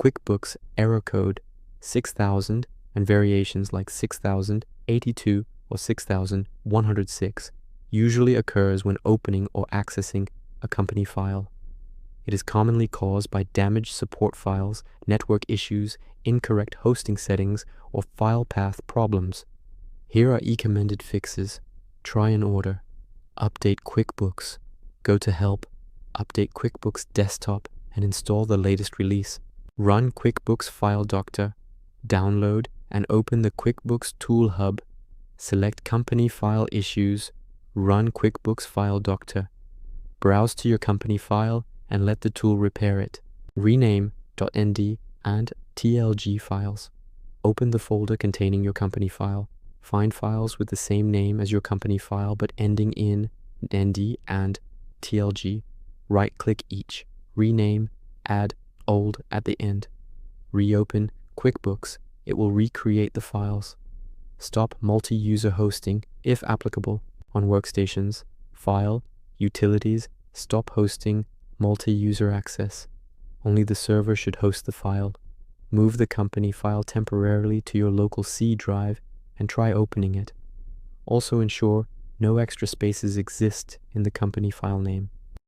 QuickBooks Error Code 6000 and variations like 6082 or 6106 usually occurs when opening or accessing a company file. It is commonly caused by damaged support files, network issues, incorrect hosting settings, or file path problems. Here are recommended fixes. Try and order. Update QuickBooks. Go to Help, update QuickBooks Desktop, and install the latest release. Run QuickBooks File Doctor. Download and open the QuickBooks Tool Hub. Select Company File Issues. Run QuickBooks File Doctor. Browse to your company file and let the tool repair it. Rename .nd and .tlg files. Open the folder containing your company file. Find files with the same name as your company file but ending in .nd and .tlg. Right-click each. Rename, add old at the end. Reopen QuickBooks. It will recreate the files. Stop multi-user hosting, if applicable, on workstations. File, Utilities, stop hosting multi-user access. Only the server should host the file. Move the company file temporarily to your local C drive and try opening it. Also ensure no extra spaces exist in the company file name.